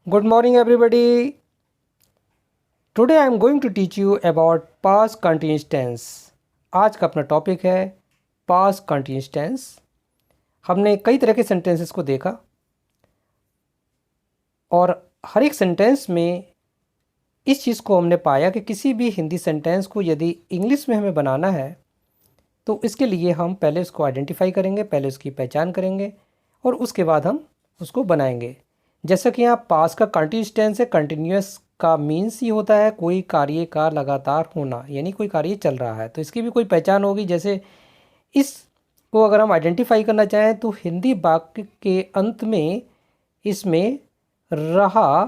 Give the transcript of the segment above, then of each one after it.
Good morning, everybody. Today I am going to teach you about past continuous tense. आज का अपना topic है past continuous tense. हमने कई तरह के सेंटेंसेस को देखा और हर एक सेंटेंस में इस चीज़ को हमने पाया कि किसी भी हिंदी सेंटेंस को यदि इंग्लिश में हमें बनाना है तो इसके लिए हम पहले उसको आइडेंटिफाई करेंगे, पहले उसकी पहचान करेंगे और उसके बाद हम उसको बनाएंगे। जैसा कि यहाँ पास्ट का कंटिन्यूस टेंस है, कंटिन्यूस का मीन्स ही होता है कोई कार्य का लगातार होना, यानी कोई कार्य चल रहा है, तो इसकी भी कोई पहचान होगी। जैसे इसको अगर हम आइडेंटिफाई करना चाहें तो हिंदी वाक्य के अंत में इसमें रहा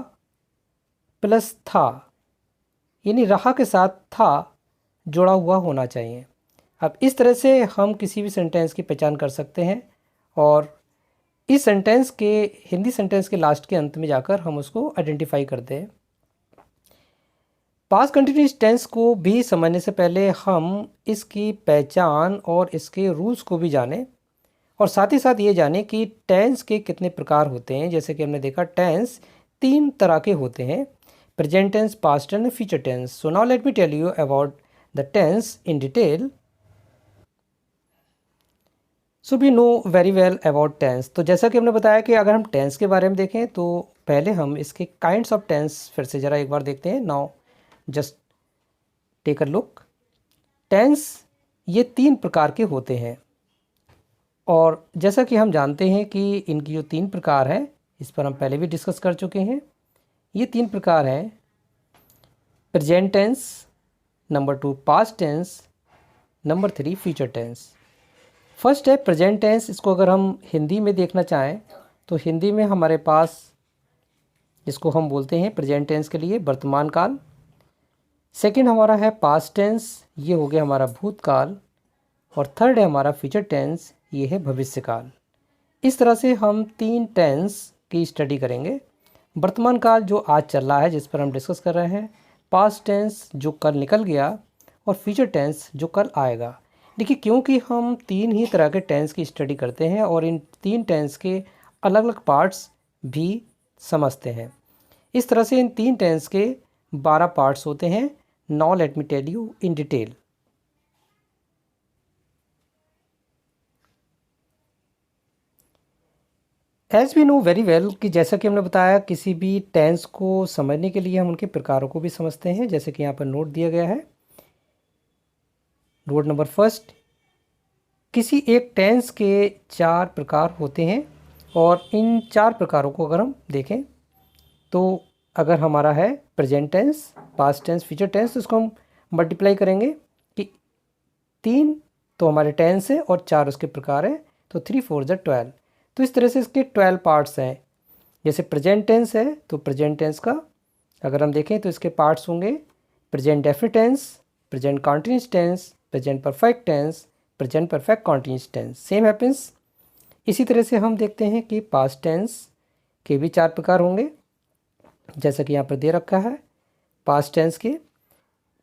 प्लस था, यानी रहा के साथ था जुड़ा हुआ होना चाहिए। अब इस तरह से हम किसी भी सेंटेंस की पहचान कर सकते हैं और इस सेंटेंस के हिंदी सेंटेंस के लास्ट के अंत में जाकर हम उसको आइडेंटिफाई करते हैं। पास्ट कंटिन्यूस टेंस को भी समझने से पहले हम इसकी पहचान और इसके रूल्स को भी जानें और साथ ही साथ ये जानें कि टेंस के कितने प्रकार होते हैं। जैसे कि हमने देखा टेंस 3 तरह के होते हैं, present tense, past tense, future tense. So now let me tell you about the tense in detail. So we know very well about tense. तो जैसा कि हमने बताया कि अगर हम टेंस के बारे में देखें तो पहले हम इसके काइंड्स ऑफ टेंस फिर से ज़रा एक बार देखते हैं। Now just take a look. Tense ये 3 प्रकार के होते हैं और जैसा कि हम जानते हैं कि इनकी जो 3 प्रकार हैं इस पर हम पहले भी डिस्कस कर चुके हैं। ये 3 प्रकार हैं, present tense, number 2 past tense, number 3 future tense. First है प्रेजेंट टेंस। इसको अगर हम हिंदी में देखना चाहें तो हिंदी में हमारे पास इसको हम बोलते हैं प्रेजेंट टेंस के लिए वर्तमान काल। सेकंड हमारा है पास्ट टेंस, ये हो गया हमारा भूतकाल। और थर्ड है हमारा फ्यूचर टेंस, ये है भविष्यकाल। इस तरह से हम 3 टेंस की स्टडी करेंगे। वर्तमान काल जो आज चल रहा है जिस पर हम डिस्कस कर रहे हैं, पास्ट टेंस जो कल निकल गया और फ्यूचर टेंस जो कल आएगा। देखिए, क्योंकि हम 3 ही तरह के टेंस की स्टडी करते हैं और इन 3 टेंस के अलग अलग पार्ट्स भी समझते हैं, इस तरह से इन 3 टेंस के 12 पार्ट्स होते हैं। Now let me tell you in detail. As we know very well कि जैसा कि हमने बताया किसी भी टेंस को समझने के लिए हम उनके प्रकारों को भी समझते हैं। जैसे कि यहाँ पर नोट दिया गया है, नोट नंबर फर्स्ट, किसी एक टेंस के 4 प्रकार होते हैं और इन 4 प्रकारों को अगर हम देखें तो अगर हमारा है present tense, past tense, future tense, तो इसको हम मल्टीप्लाई करेंगे कि 3 तो हमारे टेंस है और 4 उसके प्रकार हैं, तो 3 4 ज़ा 12। तो इस तरह से इसके 12 पार्ट्स हैं। जैसे प्रेजेंट टेंस है तो प्रेजेंट टेंस का अगर हम देखें तो इसके पार्ट्स होंगे present definite tense, present continuous tense, present perfect tense, present perfect continuous tense. Same happens. इसी तरह से हम देखते हैं कि पास्ट टेंस के भी 4 प्रकार होंगे, जैसा कि यहाँ पर दे रखा है। पास्ट टेंस के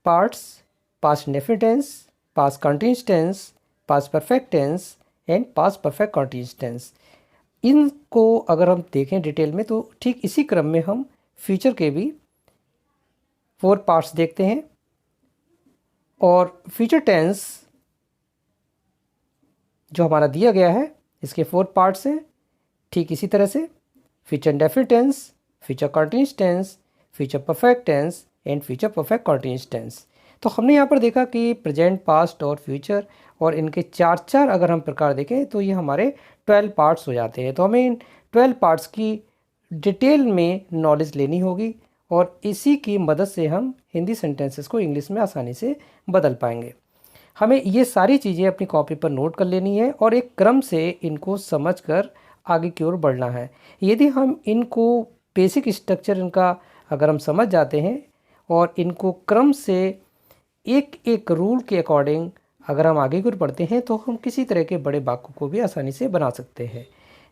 parts, past indefinite tense, past continuous tense, past perfect tense and past perfect continuous tense. इनको अगर हम देखें डिटेल में तो ठीक इसी क्रम में हम फ्यूचर के भी 4 पार्ट्स देखते हैं। और फ्यूचर टेंस जो हमारा दिया गया है इसके 4 पार्ट्स हैं। ठीक इसी तरह से future indefinite tense, future continuous tense, future perfect tense and future perfect continuous tense. तो हमने यहाँ पर देखा कि प्रेजेंट, पास्ट और फ्यूचर और इनके 4 अगर हम प्रकार देखें तो ये हमारे 12 पार्ट्स हो जाते हैं। तो हमें इन 12 पार्ट्स की डिटेल में नॉलेज लेनी होगी और इसी की मदद से हम हिंदी सेंटेंसेस को इंग्लिश में आसानी से बदल पाएंगे। हमें ये सारी चीज़ें अपनी कॉपी पर नोट कर लेनी है और एक क्रम से इनको समझकर आगे की ओर बढ़ना है। यदि हम इनको बेसिक स्ट्रक्चर इनका अगर हम समझ जाते हैं और इनको क्रम से एक एक रूल के अकॉर्डिंग अगर हम आगे की ओर बढ़ते हैं तो हम किसी तरह के बड़े वाक्यों को भी आसानी से बना सकते हैं।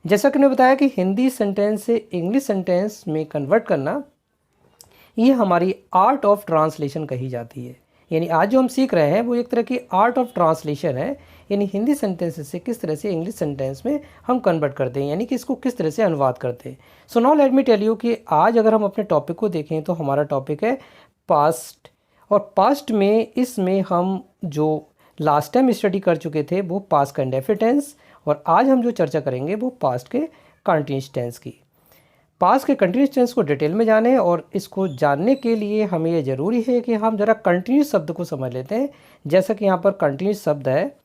जैसा कि मैंने बताया कि हिंदी सेंटेंस से इंग्लिश सेंटेंस में कन्वर्ट करना ये हमारी आर्ट ऑफ ट्रांसलेशन कही जाती है। यानी आज जो हम सीख रहे हैं वो एक तरह की आर्ट ऑफ ट्रांसलेशन है। यानी हिंदी सेंटेंसेस से किस तरह से इंग्लिश सेंटेंस में हम कन्वर्ट करते हैं, यानी कि इसको किस तरह से अनुवाद करते हैं। So now let me tell you कि आज अगर हम अपने टॉपिक को देखें तो हमारा टॉपिक है पास्ट, और पास्ट में इसमें हम जो लास्ट टाइम स्टडी कर चुके थे वो पास्ट का इंडेफिनिट टेंस, और आज हम जो चर्चा करेंगे वो पास्ट के कंटीन्यूअस टेंस की। पास्ट के कंटीन्यूअस टेंस को डिटेल में जानें, और इसको जानने के लिए हमें ये ज़रूरी है कि हम ज़रा कंटीन्यूअस शब्द को समझ लेते हैं। जैसा कि यहाँ पर कंटीन्यूअस शब्द है,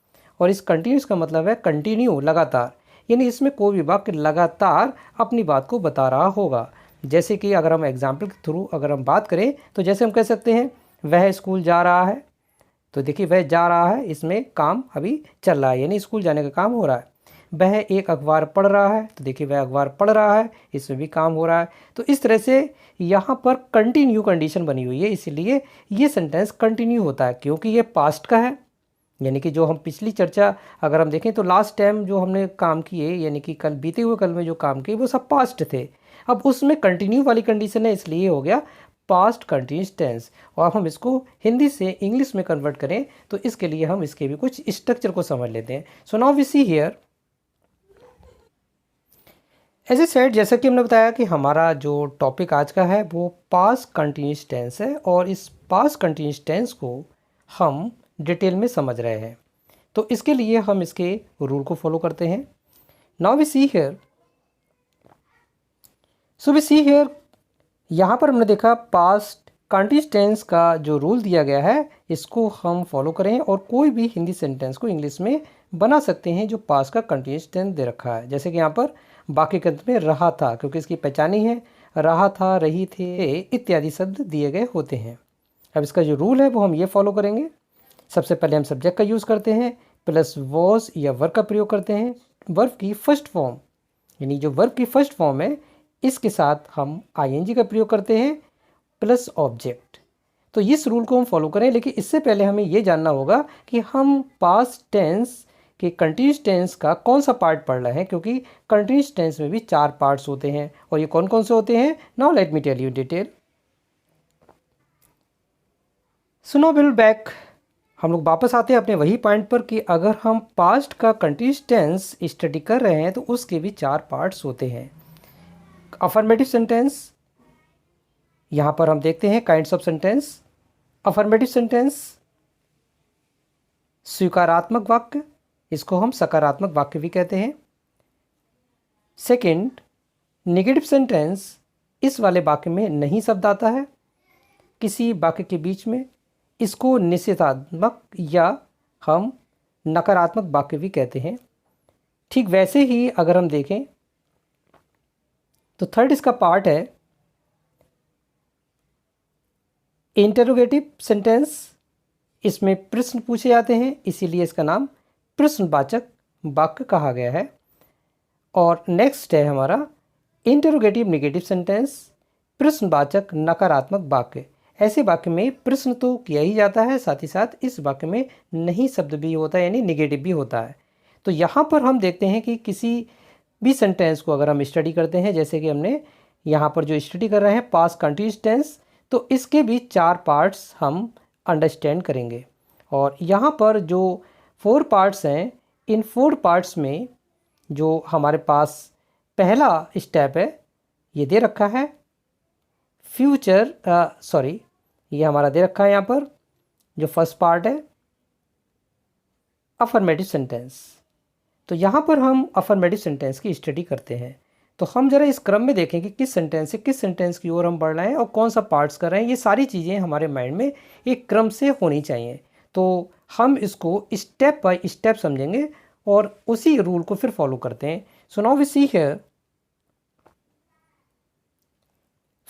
और इस कंटीन्यूअस का मतलब है कंटिन्यू, लगातार, यानी इसमें कोई भी वाक्य लगातार अपनी बात को बता रहा होगा। जैसे कि अगर हम एग्जाम्पल के थ्रू अगर हम बात करें तो जैसे हम कह सकते हैं वह स्कूल जा रहा है, तो देखिए वह जा रहा है, इसमें काम अभी चल रहा है, यानी स्कूल जाने का काम हो रहा है। वह एक अखबार पढ़ रहा है, तो देखिए वह अखबार पढ़ रहा है, इसमें भी काम हो रहा है। तो इस तरह से यहाँ पर कंटिन्यू कंडीशन बनी हुई है, इसलिए ये सेंटेंस कंटिन्यू होता है क्योंकि ये पास्ट का है। यानी कि जो हम पिछली चर्चा अगर हम देखें तो लास्ट टाइम जो हमने काम किए, यानी कि कल बीते हुए कल में जो काम किए वो सब पास्ट थे। अब उसमें कंटिन्यू वाली कंडीशन है, इसलिए हो गया पास्ट कंटिन्यूअस टेंस। और अब हम इसको हिंदी से इंग्लिश में कन्वर्ट करें तो इसके लिए हम इसके भी कुछ स्ट्रक्चर को समझ लेते हैं। So now we see here, as I said, जैसा कि हमने बताया कि हमारा जो टॉपिक आज का है वो पास्ट कंटिन्यूअस टेंस है, और इस पास्ट कंटिन्यूअस टेंस को हम डिटेल में समझ रहे हैं। तो इसके लिए हम इसके रूल को फॉलो करते हैं। Now we see here, so we see here, यहाँ पर हमने देखा पास्ट कंटिन्यूअस टेंस का जो रूल दिया गया है इसको हम फॉलो करें, और कोई भी हिंदी सेंटेंस को इंग्लिश में बना सकते हैं जो पास्ट का कंटिन्यूअस टेंस दे रखा है। जैसे कि यहाँ पर वाक्य के अंत में रहा था, क्योंकि इसकी पहचान ही है, रहा था, रही थे इत्यादि शब्द दिए गए होते हैं। अब इसका जो रूल है वो हम ये फॉलो करेंगे। सबसे पहले हम सब्जेक्ट का यूज़ करते हैं, प्लस वॉज या वर्ब का प्रयोग करते हैं। वर्ब की फर्स्ट फॉर्म, यानी जो वर्ब की फर्स्ट फॉर्म है इसके साथ हम आईएनजी का प्रयोग करते हैं, प्लस ऑब्जेक्ट। तो इस रूल को हम फॉलो करें, लेकिन इससे पहले हमें ये जानना होगा कि हम पास्ट टेंस के कंटिन्यूअस टेंस का कौन सा पार्ट पढ़ रहे हैं, क्योंकि कंटिन्यूअस टेंस में भी 4 पार्ट्स होते हैं, और ये कौन कौन से होते हैं। Now let me tell you detail. सुनो विल बैक, हम लोग वापस आते हैं अपने वही पॉइंट पर कि अगर हम पास्ट का कंटिन्यूअस टेंस स्टडी कर रहे हैं तो उसके भी 4 पार्ट्स होते हैं। अफर्मेटिव सेंटेंस, यहाँ पर हम देखते हैं kinds of sentence. Affirmative sentence स्वीकारात्मक वाक्य, इसको हम सकारात्मक वाक्य भी कहते हैं। सेकंड, नेगेटिव सेंटेंस, इस वाले वाक्य में नहीं शब्द आता है किसी वाक्य के बीच में, इसको निषेधात्मक या हम नकारात्मक वाक्य भी कहते हैं। ठीक वैसे ही अगर हम देखें तो थर्ड इसका पार्ट है इंटरोगेटिव सेंटेंस, इसमें प्रश्न पूछे जाते हैं, इसीलिए इसका नाम प्रश्नवाचक वाक्य कहा गया है। और नेक्स्ट है हमारा इंटरोगेटिव नेगेटिव सेंटेंस, प्रश्नवाचक नकारात्मक वाक्य। ऐसे वाक्य में प्रश्न तो किया ही जाता है, साथ ही साथ इस वाक्य में नहीं शब्द भी होता है, यानी निगेटिव भी होता है। तो यहाँ पर हम देखते हैं कि किसी भी सेंटेंस को अगर हम स्टडी करते हैं, जैसे कि हमने यहाँ पर जो स्टडी कर रहे हैं पास्ट कंटिन्यूअस टेंस, तो इसके भी 4 पार्ट्स हम अंडरस्टैंड करेंगे। और यहाँ पर जो 4 पार्ट्स हैं, इन 4 पार्ट्स में जो हमारे पास पहला स्टेप है ये दे रखा है फ्यूचर, ये हमारा दे रखा है यहाँ पर जो फर्स्ट पार्ट है अफर्मेटिव सेंटेंस। तो यहाँ पर हम अफर्मेटिव सेंटेंस की स्टडी करते हैं। तो हम ज़रा इस क्रम में देखें कि किस सेंटेंस से किस सेंटेंस की ओर हम बढ़ रहे हैं और कौन सा पार्ट्स कर रहे हैं। ये सारी चीज़ें हमारे माइंड में एक क्रम से होनी चाहिए। तो हम इसको स्टेप बाय स्टेप समझेंगे और उसी रूल को फिर फॉलो करते हैं। So now we see here,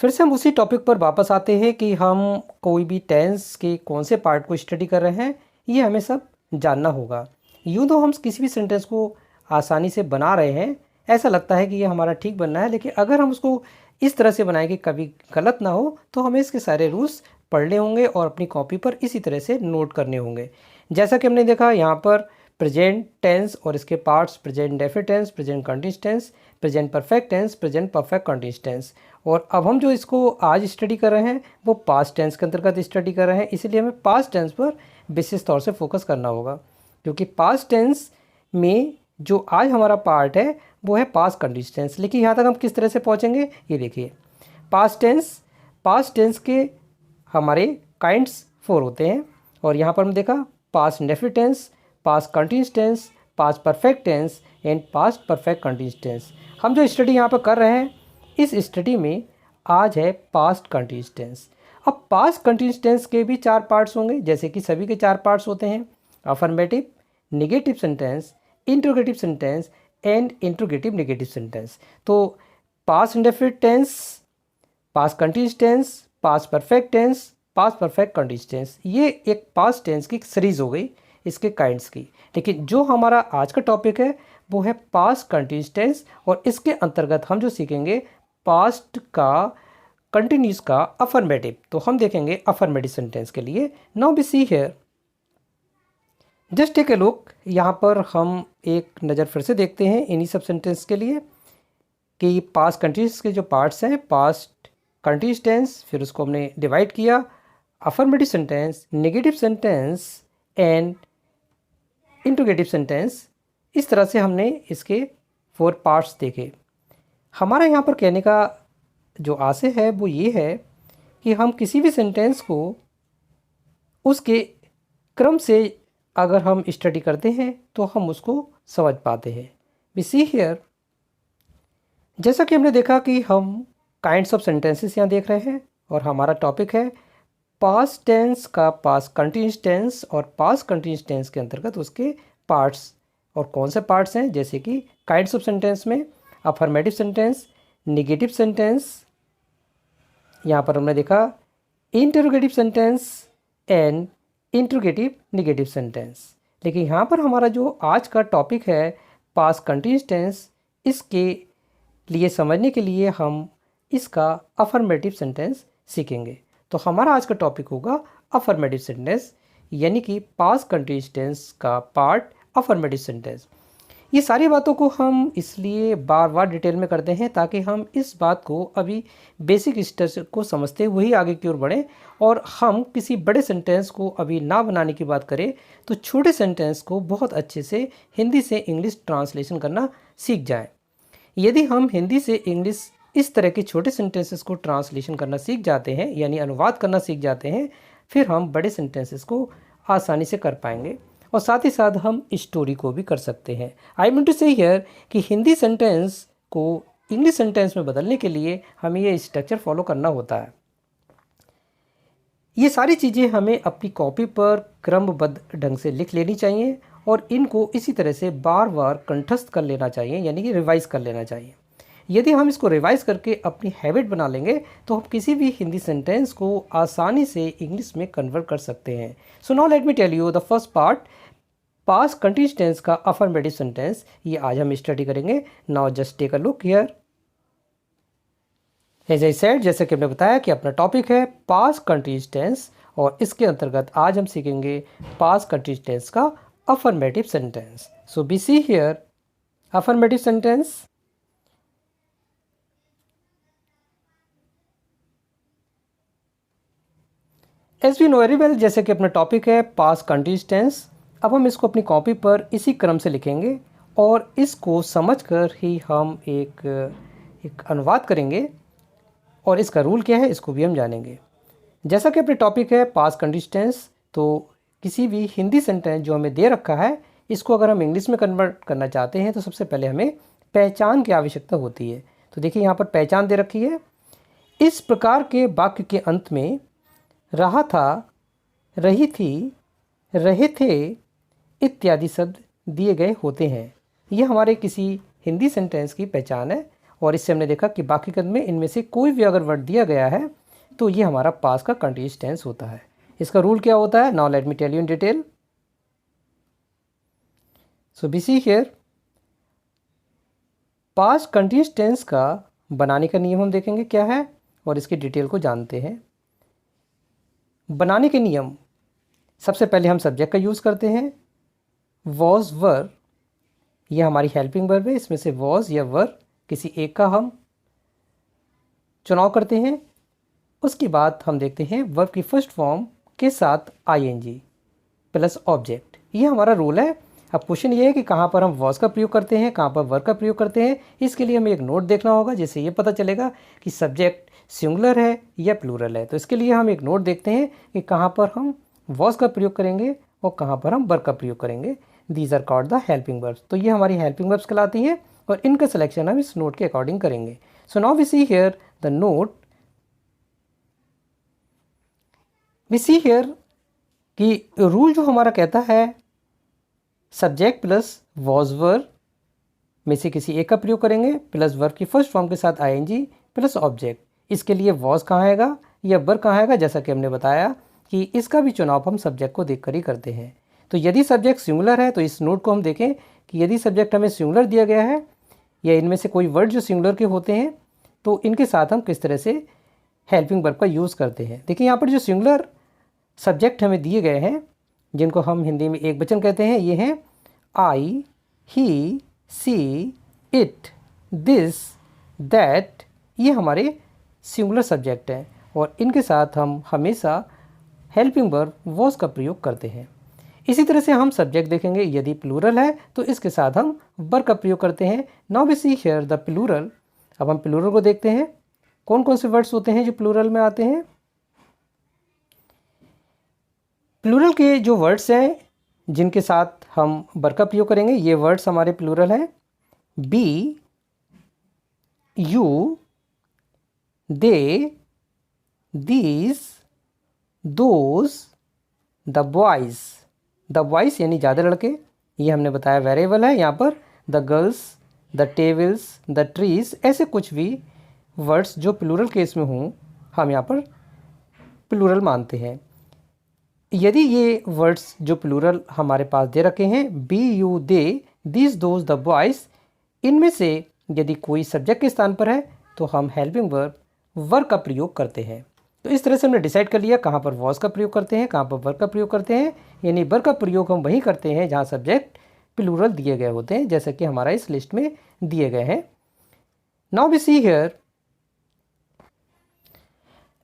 फिर से हम उसी टॉपिक पर वापस आते हैं कि हम कोई भी टेंस के कौन से पार्ट को स्टडी कर रहे हैं, ये हमें सब जानना होगा। यूँ तो हम किसी भी सेंटेंस को आसानी से बना रहे हैं, ऐसा लगता है कि ये हमारा ठीक बनना है, लेकिन अगर हम उसको इस तरह से बनाएं कि कभी गलत ना हो, तो हमें इसके सारे रूल्स पढ़ने होंगे और अपनी कॉपी पर इसी तरह से नोट करने होंगे। जैसा कि हमने देखा यहाँ पर प्रेजेंट टेंस और इसके parts present definite tense, present continuous tense, present perfect tense, present perfect continuous tense. और अब हम जो इसको आज स्टडी कर रहे हैं वो पास्ट टेंस के अंतर्गत स्टडी कर रहे हैं, इसीलिए हमें पास्ट टेंस पर विशेष तौर से फोकस करना होगा। क्योंकि पास्ट टेंस में जो आज हमारा पार्ट है वो है पास्ट कंटिन्यूस टेंस। लेकिन यहाँ तक हम किस तरह से पहुँचेंगे, ये देखिए। पास्ट टेंस के हमारे काइंड्स 4 होते हैं, और यहाँ पर हम देखा past indefinite tense, past continuous tense, past perfect tense and past perfect continuous tense. हम जो स्टडी यहाँ पर कर रहे हैं, इस स्टडी में आज है पास्ट कंटिन्यूस टेंस। अब पास्ट कंटिन्यूस टेंस के भी 4 पार्ट्स होंगे, जैसे कि सभी के 4 पार्ट्स होते हैं, affirmative, negative sentence, interrogative sentence and interrogative negative sentence. तो past indefinite tense, past continuous tense, past perfect tense, past perfect continuous tense, ये एक पास्ट टेंस की सीरीज हो गई इसके काइंड्स की। लेकिन जो हमारा आज का टॉपिक है वो है पास्ट कंटिन्यूस टेंस, और इसके अंतर्गत हम जो सीखेंगे पास्ट का कंटिन्यूस का अफर्मेटिव। तो हम देखेंगे अफर्मेटिव सेंटेंस के लिए। Now we see here, just take a look. यहाँ पर हम एक नज़र फिर से देखते हैं इन्हीं सब सेंटेंस के लिए कि पास्ट कंटिन्यूस के जो पार्ट्स हैं, पास्ट कंटिन्यूस टेंस, फिर उसको हमने डिवाइड किया, affirmative sentence, negative sentence and interrogative sentence. इस तरह से हमने इसके 4 पार्ट्स देखे। हमारा यहाँ पर कहने का जो आशय है वो ये है कि हम किसी भी सेंटेंस को उसके क्रम से अगर हम स्टडी करते हैं तो हम उसको समझ पाते हैं। वी सी हियर, जैसा कि हमने देखा कि हम काइंड्स ऑफ सेंटेंसेस यहाँ देख रहे हैं, और हमारा टॉपिक है पास्ट टेंस का पास्ट कंटिन्यूस टेंस, और पास्ट कंटिन्यूस टेंस के अंतर्गत उसके पार्ट्स। और कौन से पार्ट्स हैं, जैसे कि काइंड्स ऑफ सेंटेंस में अफर्मेटिव सेंटेंस, नेगेटिव सेंटेंस, यहाँ पर हमने देखा interrogative sentence and interrogative negative sentence. लेकिन यहाँ पर हमारा जो आज का टॉपिक है पास्ट कंटिन्यूस टेंस, इसके लिए समझने के लिए हम इसका अफर्मेटिव सेंटेंस सीखेंगे। तो हमारा आज का टॉपिक होगा अफर्मेटिव सेंटेंस, यानी कि पास्ट कंटिन्यूस टेंस का पार्ट अफर्मेटिव सेंटेंस। ये सारी बातों को हम इसलिए बार बार डिटेल में करते हैं ताकि हम इस बात को अभी बेसिक स्ट्रक्चर को समझते हुए ही आगे की ओर बढ़ें, और हम किसी बड़े सेंटेंस को अभी ना बनाने की बात करें तो छोटे सेंटेंस को बहुत अच्छे से हिंदी से इंग्लिश ट्रांसलेशन करना सीख जाएं। यदि हम हिंदी से इंग्लिश इस तरह के छोटे सेंटेंसेस को ट्रांसलेशन करना सीख जाते हैं, यानी अनुवाद करना सीख जाते हैं, फिर हम बड़े सेंटेंसेस को आसानी से कर पाएंगे, और साथ ही साथ हम स्टोरी को भी कर सकते हैं। आई मीन टू से हियर कि हिंदी सेंटेंस को इंग्लिश सेंटेंस में बदलने के लिए हमें ये स्ट्रक्चर फॉलो करना होता है। ये सारी चीज़ें हमें अपनी कॉपी पर क्रमबद्ध ढंग से लिख लेनी चाहिए, और इनको इसी तरह से बार बार कंठस्थ कर लेना चाहिए, यानी कि रिवाइज़ कर लेना चाहिए। यदि हम इसको रिवाइज़ करके अपनी हैबिट बना लेंगे तो हम किसी भी हिंदी सेंटेंस को आसानी से इंग्लिश में कन्वर्ट कर सकते हैं। So now let me tell you the first part, past continuous tense का अफर्मेटिव सेंटेंस। ये आज हम स्टडी करेंगे। Now just take a look here. As I said, जैसे कि हमने बताया कि अपना टॉपिक है पास्ट कंटिन्यूस टेंस, और इसके अंतर्गत आज हम सीखेंगे पास्ट कंटिन्यूस टेंस का affirmative sentence. So we see here, affirmative sentence. As we know very well, जैसे कि अपना टॉपिक है पास्ट कंटिन्यूस टेंस, अब हम इसको अपनी कॉपी पर इसी क्रम से लिखेंगे, और इसको समझकर ही हम एक अनुवाद करेंगे, और इसका रूल क्या है इसको भी हम जानेंगे। जैसा कि अपने टॉपिक है पास्ट कंटिन्यूस टेंस, तो किसी भी हिंदी सेंटेंस जो हमें दे रखा है, इसको अगर हम इंग्लिश में कन्वर्ट करना चाहते हैं तो सबसे पहले हमें पहचान की आवश्यकता होती है। तो देखिए यहाँ पर पहचान दे रखी है। इस प्रकार के वाक्य के अंत में रहा था, रही थी, रहे थे इत्यादि शब्द दिए गए होते हैं। ये हमारे किसी हिंदी सेंटेंस की पहचान है, और इससे हमने देखा कि बाकी कद में इनमें से कोई भी अगर वर्ड दिया गया है तो ये हमारा पास्ट का कंटिन्यूस टेंस होता है। इसका रूल क्या होता है, now let me tell you in detail. So we see here, past continuous tense का बनाने का नियम हम देखेंगे क्या है, और इसकी डिटेल को जानते हैं। बनाने के नियम, सबसे पहले हम सब्जेक्ट का यूज़ करते हैं। वॉज वर, यह हमारी हेल्पिंग वर्ब है, इसमें से वॉज या वर किसी एक का हम चुनाव करते हैं। उसके बाद हम देखते हैं वर्ब की फर्स्ट फॉर्म के साथ आईएनजी प्लस ऑब्जेक्ट। ये हमारा रूल है। अब क्वेश्चन ये है कि कहाँ पर हम वॉज का प्रयोग करते हैं, कहाँ पर वर का प्रयोग करते हैं। इसके लिए हमें एक नोट देखना होगा जिससे ये पता चलेगा कि सब्जेक्ट सिंगुलर है या प्लूरल है। तो इसके लिए हम एक नोट देखते हैं कि कहाँ पर हम वॉज का प्रयोग करेंगे और कहाँ पर हम वर का प्रयोग करेंगे। These are called the helping verbs. तो ये हमारी हेल्पिंग वर्ब्स कहलाती हैं और इनका सिलेक्शन हम इस नोट के अकॉर्डिंग करेंगे। So now we see here the note. We see here कि रूल जो हमारा कहता है सब्जेक्ट प्लस वॉज वर्ब में से किसी एक का प्रयोग करेंगे प्लस वर्ब की फर्स्ट फॉर्म के साथ आईएनजी प्लस ऑब्जेक्ट। इसके लिए वॉज कहाँ आएगा या वर्ब कहाँ आएगा, जैसा कि हमने बताया कि इसका भी चुनाव हम सब्जेक्ट को देखकर ही करते हैं। तो यदि सब्जेक्ट सिंगुलर है तो इस नोट को हम देखें कि यदि सब्जेक्ट हमें सिंगुलर दिया गया है या इनमें से कोई वर्ड जो सिंगुलर के होते हैं तो इनके साथ हम किस तरह से हेल्पिंग वर्ब का यूज़ करते हैं। देखिए यहाँ पर जो सिंगुलर सब्जेक्ट हमें दिए गए हैं जिनको हम हिंदी में एक वचन कहते हैं, ये हैं आई, ही, सी, इट, दिस, दैट। ये हमारे सिंगुलर सब्जेक्ट हैं और इनके साथ हम हमेशा हेल्पिंग वर्ब वॉज का प्रयोग करते हैं। इसी तरह से हम सब्जेक्ट देखेंगे, यदि प्लूरल है तो इसके साथ हम वर्ब का प्रयोग करते हैं। Now we see here the plural. अब हम प्लूरल को देखते हैं कौन कौन से वर्ड्स होते हैं जो प्लूरल में आते हैं। प्लूरल के जो वर्ड्स हैं जिनके साथ हम वर्ब का प्रयोग करेंगे, ये वर्ड्स हमारे प्लूरल हैं। We, you, they, these, those, the boys. The boys यानी ज़्यादा लड़के, ये हमने बताया वेरिएबल है यहाँ पर। The girls, the tables, the trees, ऐसे कुछ भी वर्ड्स जो प्लूरल केस में हों हम यहाँ पर प्लूरल मानते हैं। यदि ये वर्ड्स जो प्लूरल हमारे पास दे रखे हैं, we, you, they, this, those, the boys, इनमें से यदि कोई सब्जेक्ट के स्थान पर है तो हम हेल्पिंग वर्ब वर्ब का प्रयोग करते हैं। तो इस तरह से हमने डिसाइड कर लिया कहाँ पर वॉज का प्रयोग करते हैं, कहाँ पर वर्ब का प्रयोग करते हैं। यानी वर्ब का प्रयोग हम वहीं करते हैं जहाँ सब्जेक्ट प्लूरल दिए गए होते हैं, जैसे कि हमारा इस लिस्ट में दिए गए हैं। Now we see here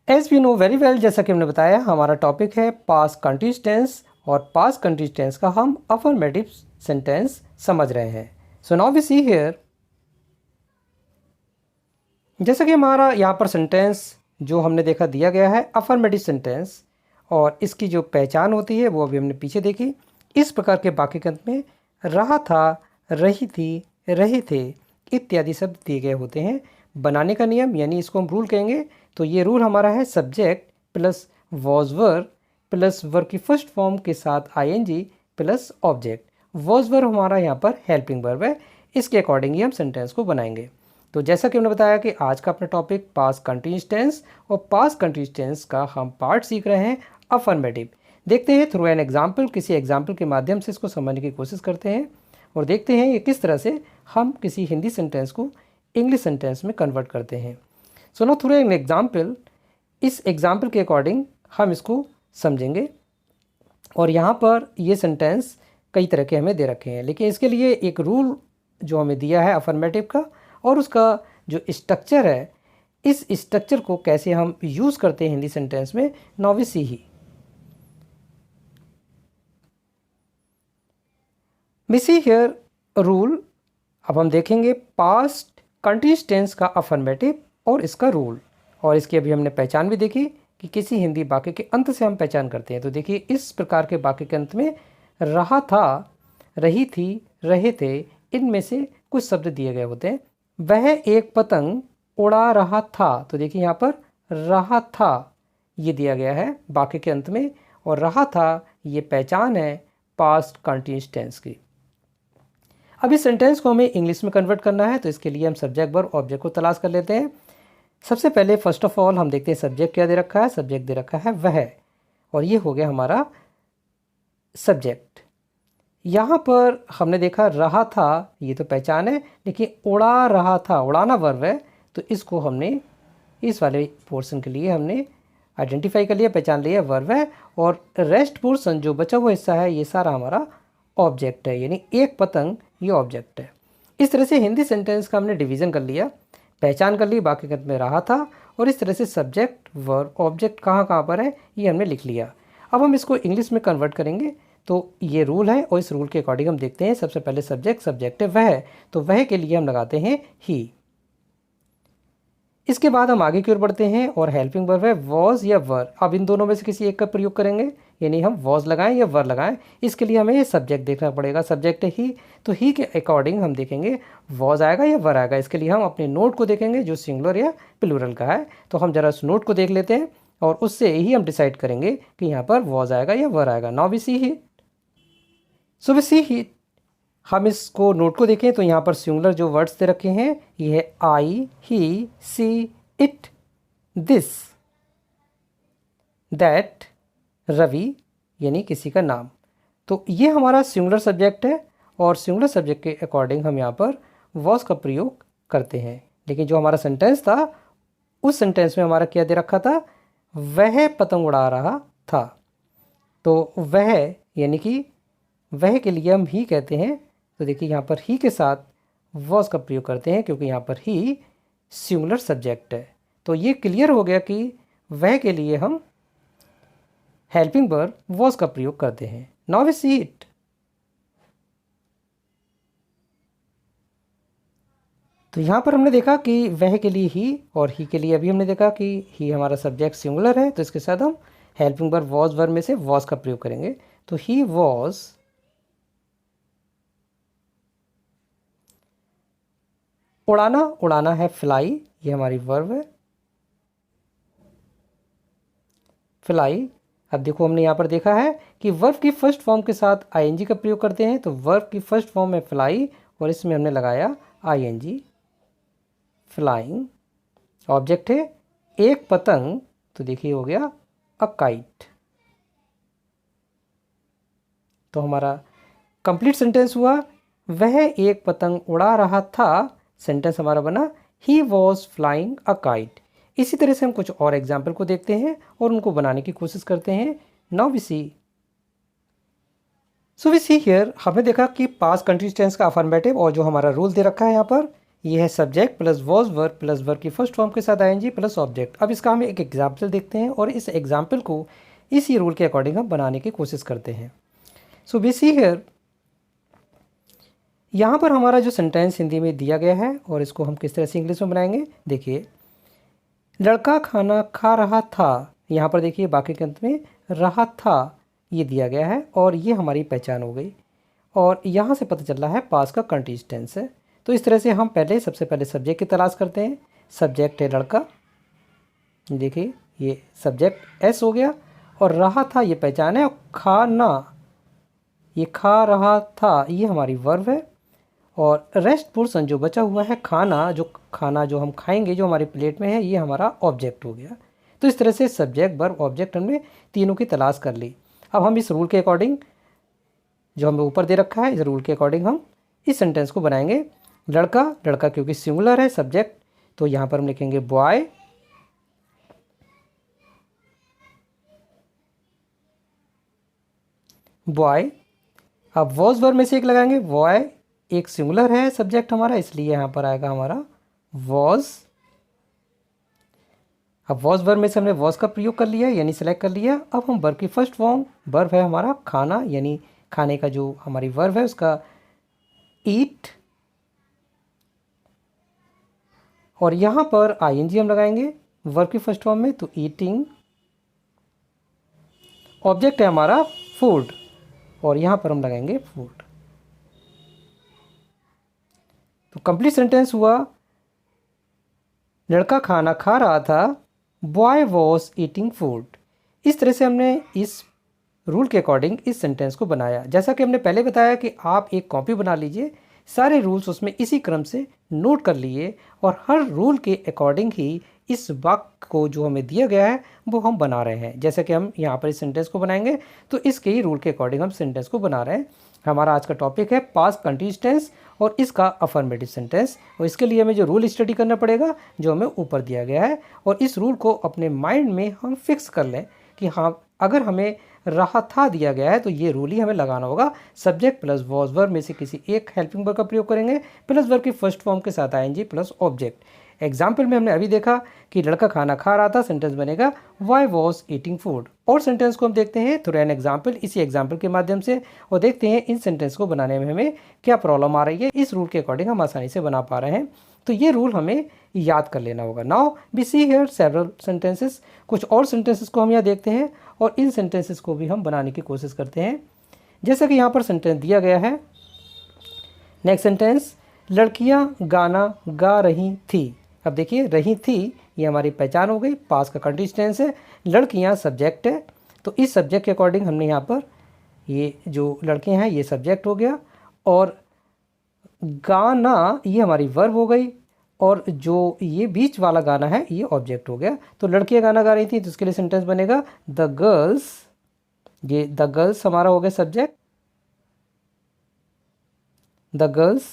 as we know very well, जैसा कि हमने बताया हमारा टॉपिक है पास्ट कंटिन्यूअस टेंस और पास्ट कंटिन्यूअस टेंस का हम अफर्मेटिव सेंटेंस समझ रहे हैं। So now we see here, जैसा कि हमारा यहाँ पर सेंटेंस जो हमने देखा दिया गया है अफर्मेटिव सेंटेंस, और इसकी जो पहचान होती है वो अभी हमने पीछे देखी। इस प्रकार के वाक्यांश में रहा था, रही थी, रहे थे इत्यादि शब्द दिए गए होते हैं। बनाने का नियम यानी इसको हम रूल कहेंगे। तो ये रूल हमारा है subject plus was verb plus verb की फर्स्ट फॉर्म के साथ ING plus object. Was verb हमारा यहाँ पर हेल्पिंग वर्ब है, इसके अकॉर्डिंग ही हम सेंटेंस को बनाएंगे। तो जैसा कि हमने बताया कि आज का अपना टॉपिक पास्ट कंटिन्यूअस टेंस और पास्ट कंटिन्यूअस टेंस का हम पार्ट सीख रहे हैं अफर्मेटिव। देखते हैं थ्रू एन एग्जाम्पल, किसी एग्जाम्पल के माध्यम से इसको समझने की कोशिश करते हैं और देखते हैं ये किस तरह से हम किसी हिंदी सेंटेंस को इंग्लिश सेंटेंस में कन्वर्ट करते हैं। So now through an example, इस एग्जाम्पल के अकॉर्डिंग हम इसको समझेंगे। और यहाँ पर ये सेंटेंस कई तरह के हमें दे रखे हैं, लेकिन इसके लिए एक रूल जो हमें दिया है अफर्मेटिव का और उसका जो स्ट्रक्चर है, इस स्ट्रक्चर को कैसे हम यूज़ करते हैं हिंदी सेंटेंस में, now we see here. We see here rule. अब हम देखेंगे पास्ट कंटिन्यूअस टेंस का अफर्मेटिव और इसका रूल, और इसकी अभी हमने पहचान भी देखी कि किसी हिंदी वाक्य के अंत से हम पहचान करते हैं। तो देखिए इस प्रकार के वाक्य के अंत में रहा था, रही थी, रहे थे, इनमें से कुछ शब्द दिए गए होते हैं। वह एक पतंग उड़ा रहा था, तो देखिए यहाँ पर रहा था ये दिया गया है वाक्य के अंत में, और रहा था ये पहचान है पास्ट कंटिन्यूअस टेंस की। अब इस सेंटेंस को हमें इंग्लिश में कन्वर्ट करना है, तो इसके लिए हम सब्जेक्ट वर्ब ऑब्जेक्ट को तलाश कर लेते हैं। सबसे पहले फर्स्ट ऑफ ऑल हम देखते हैं सब्जेक्ट क्या दे रखा है। सब्जेक्ट दे रखा है वह, और ये हो गया हमारा सब्जेक्ट। यहाँ पर हमने देखा रहा था, ये तो पहचान है, लेकिन उड़ा रहा था, उड़ाना वर्ब है, तो इसको हमने इस वाले पोर्शन के लिए हमने आइडेंटिफाई कर लिया, पहचान लिया वर्ब है, और रेस्ट पोर्शन जो बचा हुआ हिस्सा है ये सारा हमारा ऑब्जेक्ट है, यानी एक पतंग ये ऑब्जेक्ट है। इस तरह से हिंदी सेंटेंस का हमने डिवीज़न कर लिया, पहचान कर ली वाक्य के अंत में रहा था, और इस तरह से सब्जेक्ट वर्ब ऑब्जेक्ट कहाँ कहाँ पर है ये हमने लिख लिया। अब हम इसको इंग्लिश में कन्वर्ट करेंगे, तो ये रूल है और इस रूल के अकॉर्डिंग हम देखते हैं। सबसे पहले सब्जेक्ट, सब्जेक्ट है वह, तो वह के लिए हम लगाते हैं ही। इसके बाद हम आगे की ओर बढ़ते हैं और हेल्पिंग वर्ब है वॉज या वर। अब इन दोनों में से किसी एक का प्रयोग करेंगे, यानी हम वॉज लगाएं या वर लगाएं। इसके लिए हमें ये सब्जेक्ट देखना पड़ेगा। सब्जेक्ट है ही, तो ही के अकॉर्डिंग हम देखेंगे वॉज आएगा या वर आएगा। इसके लिए हम अपने नोट को देखेंगे जो सिंगुलर या प्लूरल का है। तो हम जरा उस नोट को देख लेते हैं और उससे ही हम डिसाइड करेंगे कि यहाँ पर वॉज आएगा या वर आएगा। Now we see he, so we see he. हम इसको नोट को देखें तो यहाँ पर सिंगुलर जो वर्ड्स दे रखे हैं ये है आई, ही, सी, इट, दिस, दैट, रवि यानी किसी का नाम। तो ये हमारा सिंगुलर सब्जेक्ट है और सिंगुलर सब्जेक्ट के अकॉर्डिंग हम यहाँ पर वॉज का प्रयोग करते हैं। लेकिन जो हमारा सेंटेंस था उस सेंटेंस में हमारा क्या दे रखा था, वह पतंग उड़ा रहा था। तो वह यानी कि वह के लिए हम ही कहते हैं। तो देखिए यहाँ पर ही के साथ वॉज का प्रयोग करते हैं क्योंकि यहाँ पर ही सिंगुलर सब्जेक्ट है। तो ये क्लियर हो गया कि वह के लिए हम हेल्पिंग वर्ब वॉज का प्रयोग करते हैं। Now we see it. तो यहाँ पर हमने देखा कि वह के लिए ही और ही के लिए अभी हमने देखा कि ही हमारा सब्जेक्ट सिंगुलर है, तो इसके साथ हम हेल्पिंग वर्ब वॉज वर्ब में से वॉज का प्रयोग करेंगे। तो ही वॉज उड़ाना, उड़ाना है फ्लाई, ये हमारी वर्ब है फ्लाई। अब देखो हमने यहाँ पर देखा है कि वर्ब की फर्स्ट फॉर्म के साथ आईएनजी का प्रयोग करते हैं। तो वर्ब की फर्स्ट फॉर्म है फ्लाई और इसमें हमने लगाया आईएनजी, फ्लाइंग। ऑब्जेक्ट है एक पतंग, तो देखिए हो गया अ काइट। तो हमारा कंप्लीट सेंटेंस हुआ वह एक पतंग उड़ा रहा था। सेंटेंस हमारा बना he was flying a kite. इसी तरह से हम कुछ और एग्जाम्पल को देखते हैं और उनको बनाने की कोशिश करते हैं। Now we see, so we see here. हमने देखा कि पास्ट कंटिन्यूअस टेंस का अफर्मेटिव और जो हमारा रूल दे रखा है यहाँ पर ये है subject plus was verb plus verb की फर्स्ट फॉर्म के साथ आईएनजी प्लस ऑब्जेक्ट। अब इसका हम एक एग्जाम्पल देखते हैं और इस एग्जाम्पल को इसी रूल के अकॉर्डिंग हम बनाने की कोशिश करते हैं। सो वी सी हियर, यहाँ पर हमारा जो सेंटेंस हिंदी में दिया गया है और इसको हम किस तरह से इंग्लिश में बनाएंगे। देखिए लड़का खाना खा रहा था, यहाँ पर देखिए बाकी के अंत में रहा था ये दिया गया है और ये हमारी पहचान हो गई और यहाँ से पता चल रहा है पास्ट का कंटिन्यूअस टेंस है। तो इस तरह से हम सबसे पहले सब्जेक्ट की तलाश करते हैं। सब्जेक्ट है लड़का, देखिए ये सब्जेक्ट एस हो गया और रहा था ये पहचान है और खाना ये खा रहा था ये हमारी वर्ब है और रेस्ट पोर्शन जो बचा हुआ है खाना जो हम खाएंगे जो हमारे प्लेट में है ये हमारा ऑब्जेक्ट हो गया। तो इस तरह से सब्जेक्ट वर्ब ऑब्जेक्ट हमने तीनों की तलाश कर ली। अब हम इस रूल के अकॉर्डिंग जो हमें ऊपर दे रखा है इस रूल के अकॉर्डिंग हम इस सेंटेंस को बनाएंगे। लड़का, लड़का क्योंकि सिंगुलर है सब्जेक्ट, तो यहाँ पर हम लिखेंगे बॉय। बॉय। अब वॉज वर्ब में से एक लगाएंगे। बॉय एक सिंगुलर है सब्जेक्ट हमारा, इसलिए यहाँ पर आएगा हमारा वॉज। अब वॉज वर्ब में से हमने वॉज का प्रयोग कर लिया यानी सेलेक्ट कर लिया। अब हम वर्ब की फर्स्ट फॉर्म, वर्ब है हमारा खाना यानी खाने का जो हमारी वर्ब है उसका ईट और यहाँ पर आईएनजी हम लगाएंगे वर्ब की फर्स्ट फॉर्म में, तो ईटिंग। ऑब्जेक्ट है हमारा फूड और यहाँ पर हम लगाएंगे फूड। तो कंप्लीट सेंटेंस हुआ लड़का खाना खा रहा था, बॉय वॉज ईटिंग फूड। इस तरह से हमने इस रूल के अकॉर्डिंग इस सेंटेंस को बनाया। जैसा कि हमने पहले बताया कि आप एक कॉपी बना लीजिए, सारे रूल्स उसमें इसी क्रम से नोट कर लिए और हर रूल के अकॉर्डिंग ही इस वाक्य को जो हमें दिया गया है वो हम बना रहे हैं। जैसे कि हम यहाँ पर इस सेंटेंस को बनाएंगे तो इसके ही रूल के अकॉर्डिंग हम सेंटेंस को बना रहे हैं। हमारा आज का टॉपिक है पास्ट कंटिन्यूअस टेंस और इसका अफर्मेटिव सेंटेंस, और इसके लिए हमें जो रूल स्टडी करना पड़ेगा जो हमें ऊपर दिया गया है और इस रूल को अपने माइंड में हम फिक्स कर लें कि हाँ अगर हमें रहा था दिया गया है तो ये रूल ही हमें लगाना होगा। सब्जेक्ट प्लस वॉज वर्ब में से किसी एक हेल्पिंग वर्ब का प्रयोग करेंगे प्लस वर्ब की फर्स्ट फॉर्म के साथ आएंगे प्लस ऑब्जेक्ट। एग्जाम्पल में हमने अभी देखा कि लड़का खाना खा रहा था, सेंटेंस बनेगा वाई वॉज ईटिंग फूड। और सेंटेंस को हम देखते हैं थ्रू एन एग्जाम्पल, इसी एग्जाम्पल के माध्यम से, और देखते हैं इन सेंटेंस को बनाने में हमें क्या प्रॉब्लम आ रही है। इस रूल के अकॉर्डिंग हम आसानी से बना पा रहे हैं, तो ये रूल हमें याद कर लेना होगा। Now we see here several sentences, कुछ और सेंटेंसेस को हम यहाँ देखते हैं और इन सेंटेंसेस को भी हम बनाने की कोशिश करते हैं। जैसा कि यहाँ पर सेंटेंस दिया गया है, नेक्स्ट सेंटेंस, लड़कियां गाना गा रही थी। अब देखिए रही थी ये हमारी पहचान हो गई, पास का कंटीन्यूअस टेंस है, लड़कियां सब्जेक्ट है, तो इस सब्जेक्ट के अकॉर्डिंग हमने यहाँ पर ये जो लड़के हैं ये सब्जेक्ट हो गया, और गाना ये हमारी वर्ब हो गई, और जो ये बीच वाला गाना है ये ऑब्जेक्ट हो गया। तो लड़कियां गाना गा रही थी तो उसके लिए सेंटेंस बनेगा द गर्ल्स, ये द गर्ल्स हमारा हो गया सब्जेक्ट, द गर्ल्स।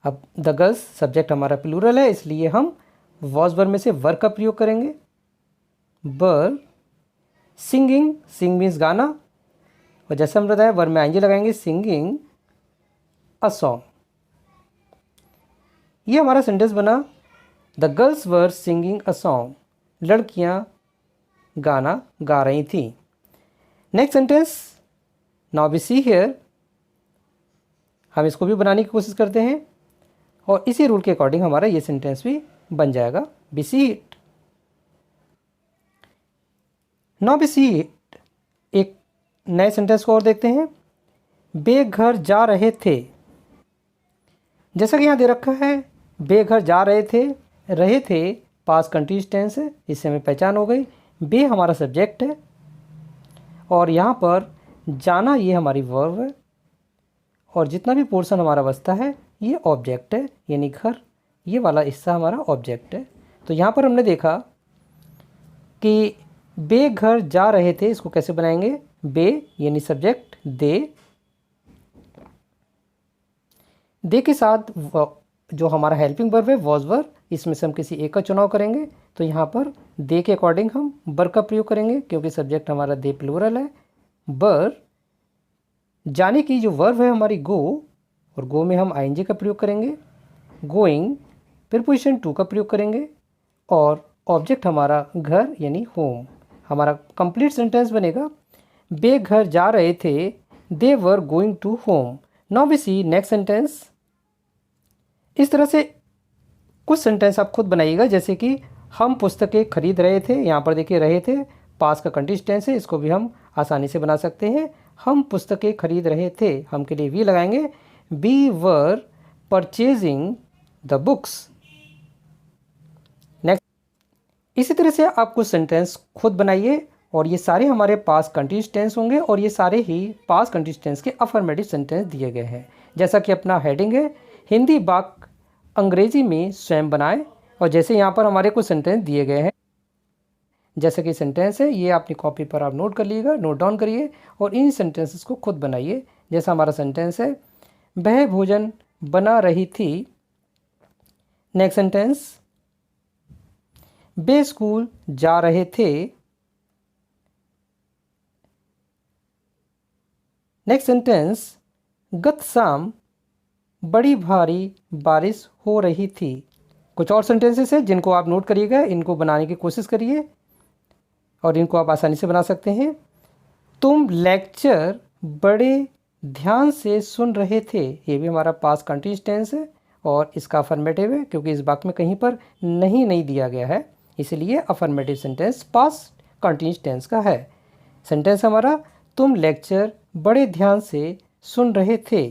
अब द गर्ल्स सब्जेक्ट हमारा प्लूरल है, इसलिए हम वॉज वर्ब में से वर्ब का प्रयोग करेंगे, बर। सिंगिंग, सिंग मीन्स गाना, और जैसे हम बताया वर्ब में आएंगे लगाएंगे, सिंगिंग अ सॉन्ग। ये हमारा सेंटेंस बना the girls were singing a song, लड़कियां गाना गा रही थी। Next sentence, now we see here, हम इसको भी बनाने की कोशिश करते हैं और इसी रूल के अकॉर्डिंग हमारा ये सेंटेंस भी बन जाएगा, we see it. Now we see it, एक नए सेंटेंस को और देखते हैं, बेघर जा रहे थे। जैसा कि यहाँ दे रखा है बेघर जा रहे थे पास्ट कंटीन्यूअस टेंस है, इससे हमें पहचान हो गई। बे हमारा सब्जेक्ट है और यहाँ पर जाना ये हमारी वर्ब है, और जितना भी पोर्शन हमारा बचता है ये ऑब्जेक्ट है, यानी घर, ये वाला हिस्सा हमारा ऑब्जेक्ट है। तो यहाँ पर हमने देखा कि बेघर जा रहे थे, इसको कैसे बनाएंगे, बे यानी सब्जेक्ट, दे के साथ जो हमारा हेल्पिंग वर्ब है वॉज वर्ब, इसमें से हम किसी एक का चुनाव करेंगे। तो यहाँ पर दे के अकॉर्डिंग हम बर का प्रयोग करेंगे क्योंकि सब्जेक्ट हमारा दे प्लूरल है, बर। जाने की जो वर्ब है हमारी गो, और गो में हम आईएनजी का प्रयोग करेंगे, गोइंग। प्रीपोजिशन टू का प्रयोग करेंगे और ऑब्जेक्ट हमारा घर यानी होम। हमारा कंप्लीट सेंटेंस बनेगा बेघर जा रहे थे, they were going to home. Now we see next sentence. इस तरह से कुछ सेंटेंस आप खुद बनाइएगा, जैसे कि हम पुस्तकें खरीद रहे थे, यहाँ पर देखिए रहे थे पास का कंटीन्यूअस टेंस है, इसको भी हम आसानी से बना सकते हैं, हम पुस्तकें खरीद रहे थे, हम के लिए वी लगाएंगे, we were purchasing the books. Next, इसी तरह से आप कुछ सेंटेंस खुद बनाइए और ये सारे हमारे पास कंटीन्यूअस टेंस होंगे और ये सारे ही पास कंटीन्यूअस टेंस के अफर्मेटिव सेंटेंस दिए गए हैं। जैसा कि अपना हेडिंग है, हिंदी वाक्य अंग्रेजी में स्वयं बनाएं, और जैसे यहाँ पर हमारे कुछ सेंटेंस दिए गए हैं, जैसे कि सेंटेंस है ये अपनी कॉपी पर आप नोट कर लीजिएगा, नोट डाउन करिए और इन सेंटेंसेस को खुद बनाइए। जैसा हमारा सेंटेंस है, वह भोजन बना रही थी। नेक्स्ट सेंटेंस, वे स्कूल जा रहे थे। नेक्स्ट सेंटेंस, गत शाम बड़ी भारी बारिश हो रही थी। कुछ और सेंटेंसेस हैं जिनको आप नोट करिएगा, इनको बनाने की कोशिश करिए और इनको आप आसानी से बना सकते हैं। तुम लेक्चर बड़े ध्यान से सुन रहे थे, ये भी हमारा पास्ट कंटीन्यूअस टेंस है और इसका अफर्मेटिव है क्योंकि इस वाक्य में कहीं पर नहीं दिया गया है, इसलिए affirmative sentence past continuous tense का है। सेंटेंस हमारा तुम लेक्चर बड़े ध्यान से सुन रहे थे।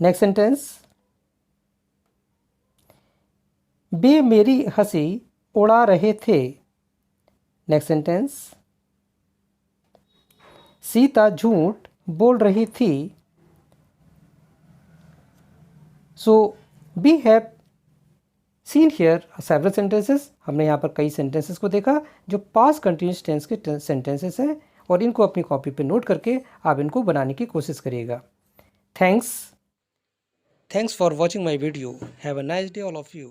नेक्स्ट सेंटेंस, वे मेरी हंसी उड़ा रहे थे। नेक्स्ट सेंटेंस, सीता झूठ बोल रही थी। So we have seen here several sentences. हमने यहाँ पर कई सेंटेंसेस को देखा जो पास्ट कंटीन्यूअस टेंस के सेंटेंसेस हैं और इनको अपनी कॉपी पे नोट करके आप इनको बनाने की कोशिश करिएगा। Thanks for watching my video. Have a nice day all of you.